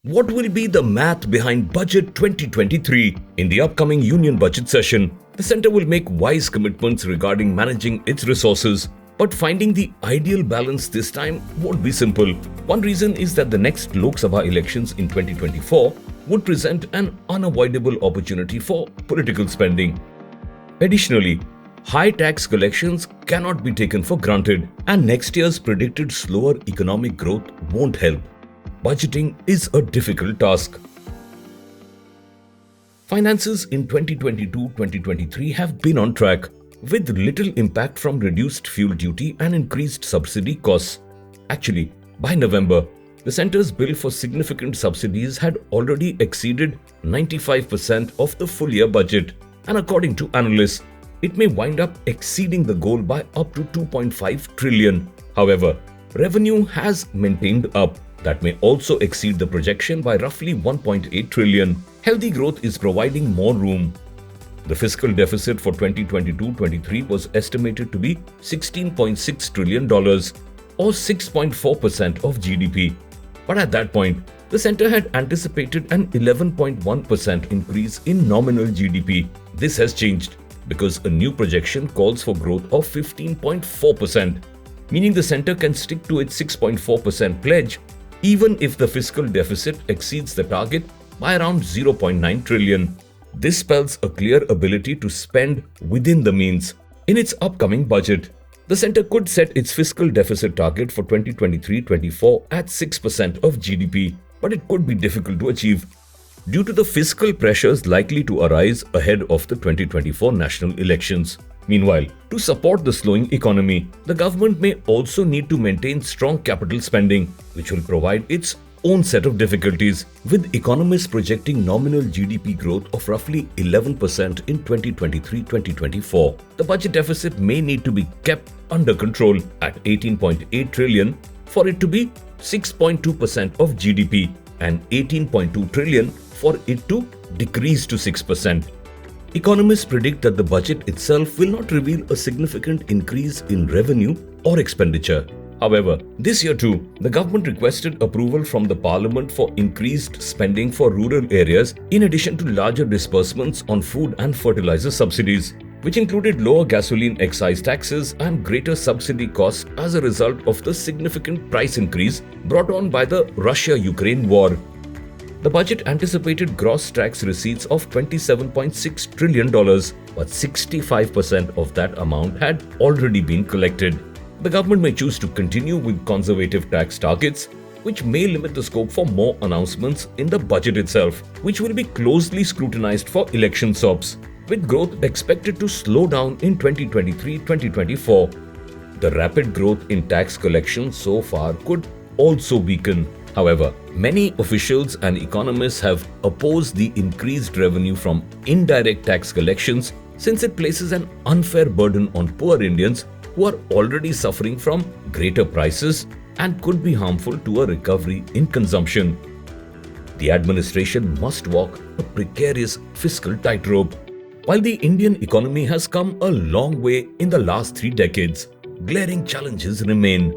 What will be the math behind Budget 2023? In the upcoming Union Budget session, the centre will make wise commitments regarding managing its resources. But finding the ideal balance this time won't be simple. One reason is that the next Lok Sabha elections in 2024 would present an unavoidable opportunity for political spending. Additionally, high tax collections cannot be taken for granted, and next year's predicted slower economic growth won't help. Budgeting is a difficult task. Finances in 2022-2023 have been on track, with little impact from reduced fuel duty and increased subsidy costs. Actually, by November, the centre's bill for significant subsidies had already exceeded 95% of the full-year budget, and according to analysts, it may wind up exceeding the goal by up to 2.5 trillion. However, revenue has maintained up. That may also exceed the projection by roughly 1.8 trillion. Healthy growth is providing more room. The fiscal deficit for 2022-23 was estimated to be $16.6 trillion or 6.4% of GDP. But at that point, the centre had anticipated an 11.1% increase in nominal GDP. This has changed because a new projection calls for growth of 15.4%, meaning the centre can stick to its 6.4% pledge even if the fiscal deficit exceeds the target by around 0.9 trillion. This spells a clear ability to spend within the means. In its upcoming budget, the centre could set its fiscal deficit target for 2023-24 at 6% of GDP, but it could be difficult to achieve due to the fiscal pressures likely to arise ahead of the 2024 national elections. Meanwhile, to support the slowing economy, the government may also need to maintain strong capital spending, which will provide its own set of difficulties, with economists projecting nominal GDP growth of roughly 11% in 2023-2024. The budget deficit may need to be kept under control at 18.8 trillion for it to be 6.2% of GDP and 18.2 trillion for it to decrease to 6%. Economists predict that the budget itself will not reveal a significant increase in revenue or expenditure. However, this year too, the government requested approval from the Parliament for increased spending for rural areas in addition to larger disbursements on food and fertilizer subsidies, which included lower gasoline excise taxes and greater subsidy costs as a result of the significant price increase brought on by the Russia-Ukraine war. The budget anticipated gross tax receipts of $27.6 trillion, but 65% of that amount had already been collected. The government may choose to continue with conservative tax targets, which may limit the scope for more announcements in the budget itself, which will be closely scrutinized for election SOPs, with growth expected to slow down in 2023-2024. The rapid growth in tax collection so far could also weaken. However, many officials and economists have opposed the increased revenue from indirect tax collections since it places an unfair burden on poor Indians who are already suffering from greater prices and could be harmful to a recovery in consumption. The administration must walk a precarious fiscal tightrope. While the Indian economy has come a long way in the last 3 decades, glaring challenges remain.